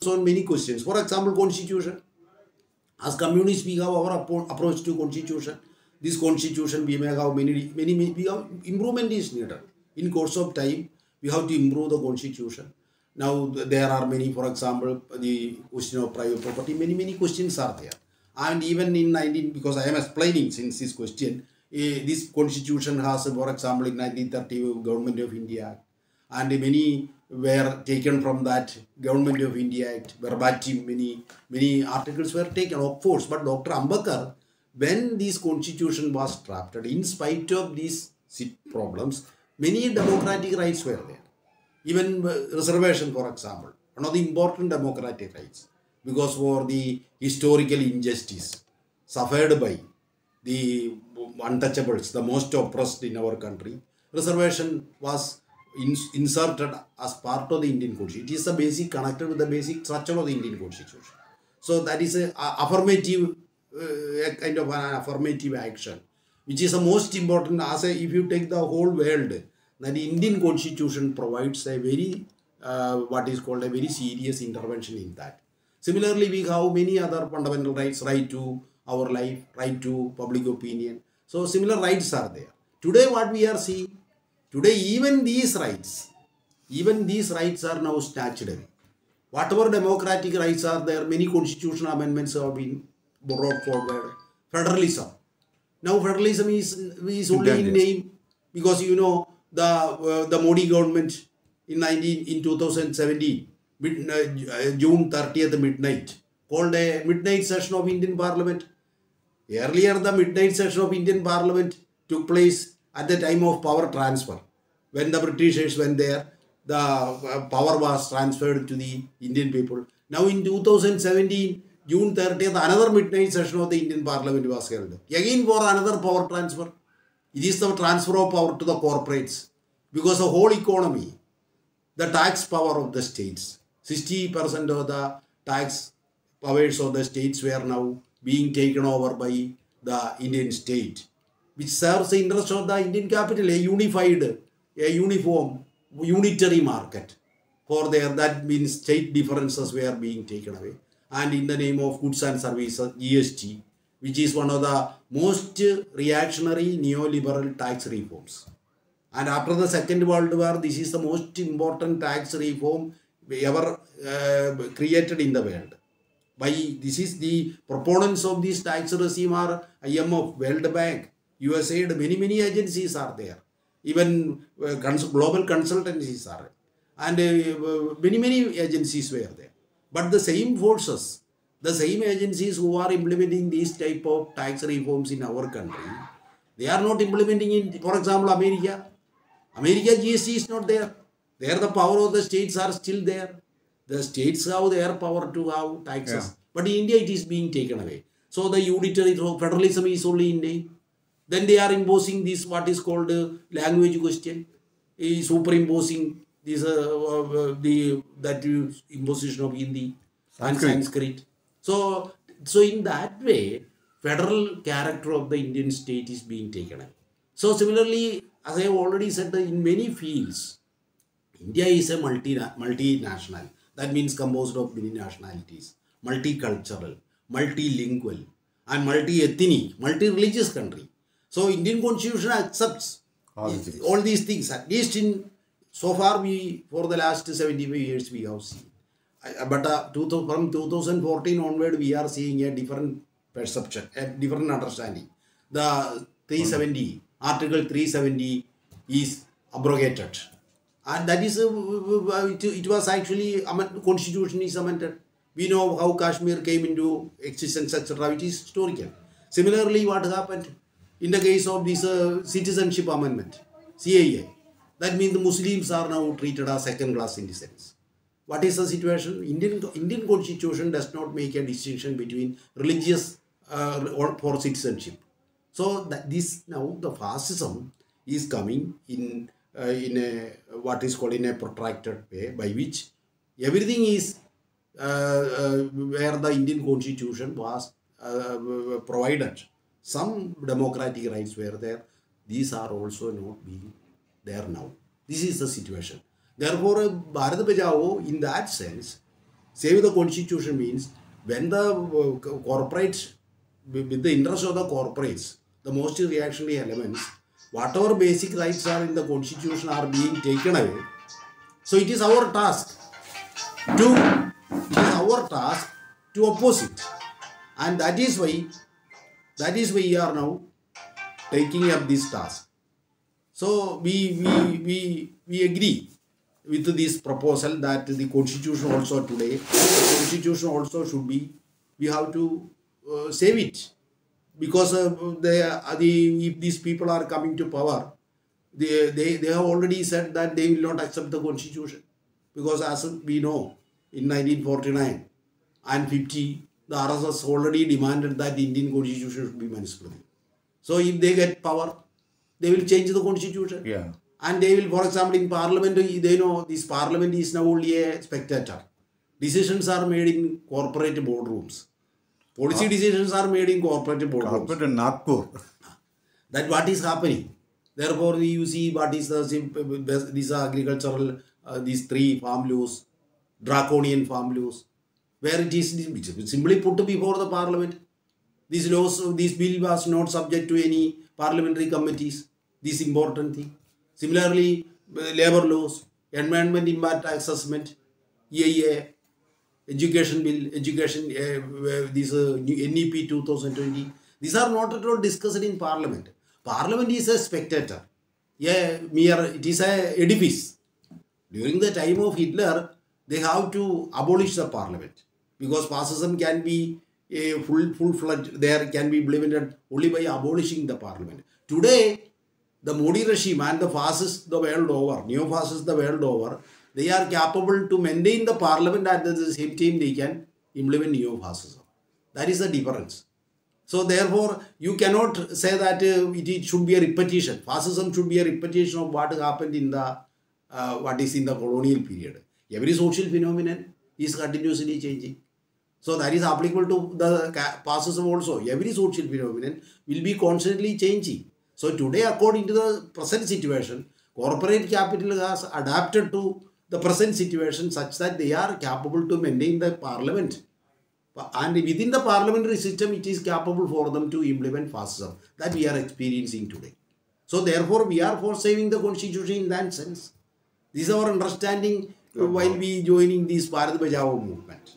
on many questions. For example, constitution. As communists, we have our approach to constitution. This constitution, we may have many we have improvement is needed. In course of time, we have to improve the constitution. Now, there are many, for example, the question of private property, many questions are there. And even in 19, because I am explaining since this question, this constitution has, for example, in 1930, Government of India Act, and many were taken from that Government of India Act, verbatim, many articles were taken, of course. But Dr. Ambedkar, when this constitution was drafted, in spite of these problems, many democratic rights were there. Even reservation, for example, one of the important democratic rights, because for the historical injustice suffered by the untouchables, the most oppressed in our country, reservation was inserted as part of the Indian Constitution. It is the basic, connected with the basic structure of the Indian Constitution. So that is a affirmative, kind of an affirmative action, which is the most important. As if you take the whole world, the Indian Constitution provides a very, what is called a very serious intervention in that. Similarly, we have many other fundamental rights, right to our life, right to public opinion. So similar rights are there. Today what we are seeing, today even these rights are now snatched away. Whatever democratic rights are there, many constitutional amendments have been brought forward. Federalism. Now federalism is only in name, because you know the Modi government in 2017, June 30th midnight, called a midnight session of Indian Parliament. Earlier, the midnight session of Indian Parliament took place at the time of power transfer. When the Britishers went there, the power was transferred to the Indian people. Now in 2017, June 30th, another midnight session of the Indian Parliament was held. Again for another power transfer. It is the transfer of power to the corporates. Because the whole economy, the tax power of the states, 60% of the tax powers of the states were now being taken over by the Indian state, which serves the interest of the Indian capital, a unified, a uniform, unitary market. For there, that means state differences were being taken away. And in the name of goods and services, GST, which is one of the most reactionary neoliberal tax reforms. And after the Second World War, this is the most important tax reform ever created in the world. This is the proponents of this tax regime are IMF, World Bank, USAID, many agencies are there. Even global consultancies are, and many agencies were there. But the same forces, the same agencies who are implementing these type of tax reforms in our country, they are not implementing in, for example, America. America GST is not there. There the power of the states are still there. The states have their power to have taxes. Yeah. But in India it is being taken away. So the unitary federalism is only in name. Then they are imposing this, what is called language question, superimposing this imposition of Hindi and Sanskrit. So in that way, federal character of the Indian state is being taken away. So similarly, as I have already said, that in many fields, India is a multinational. That means composed of many nationalities, multicultural, multilingual, and multi-ethnic, multi-religious country. So Indian Constitution accepts all these things. At least so far, for the last 75 years we have seen. But from 2014 onward, we are seeing a different perception, a different understanding. The 370, Article 370 is abrogated. And that is, it was actually, Constitution is amended. We know how Kashmir came into existence, etc., which is historical. Similarly, what happened in the case of this Citizenship Amendment, CAA, that means the Muslims are now treated as second-class citizens. What is the situation? Indian Constitution does not make a distinction between religious or for citizenship. So that now the fascism is coming in a what is called in a protracted way, by which everything is where the Indian Constitution was provided. Some democratic rights were there. These are also not being there now. This is the situation. Therefore, Bharat Bajao, in that sense, Save the constitution means when the corporates, with the interest of the corporates, the most reactionary elements, whatever basic rights are in the constitution are being taken away. So it is our task to oppose it, and that is why we are now taking up this task. So we agree with this proposal that the constitution also today, the constitution also should be, we have to save it, because if these people are coming to power, they have already said that they will not accept the constitution, because as we know, in 1949 and 50, the RSS already demanded that the Indian constitution should be Manusmriti. So if they get power, they will change the constitution. Yeah. And they will, for example, in parliament, they know this parliament is now only a spectator. Decisions are made in corporate boardrooms. Policy decisions are made in corporate boardrooms. Corporate in Nagpur. That what is happening. Therefore, you see what is these agricultural, these 3 farm laws, draconian farm laws, where it is simply put before the parliament. These laws, this bill was not subject to any parliamentary committees. This important thing. Similarly, labor laws, environment impact assessment, EIA, education bill, education, this NEP 2020. These are not at all discussed in parliament. Parliament is a spectator. It is a edifice. During the time of Hitler, they have to abolish the parliament, because fascism can be a full-fledged, there can be implemented only by abolishing the parliament. Today, the Modi regime and the fascists the world over, neo-fascists the world over, they are capable to maintain the parliament, and at the same time they can implement neo-fascism. That is the difference. So therefore, you cannot say that it should be a repetition. Fascism should be a repetition of what happened in the what is in the colonial period. Every social phenomenon is continuously changing. So that is applicable to the fascism also. Every social phenomenon will be constantly changing. So today, according to the present situation, corporate capital has adapted to the present situation such that they are capable to maintain the parliament. And within the parliamentary system, it is capable for them to implement fascism that we are experiencing today. So therefore, we are for saving the constitution in that sense. This is our understanding while we joining this Bharat Bachao movement.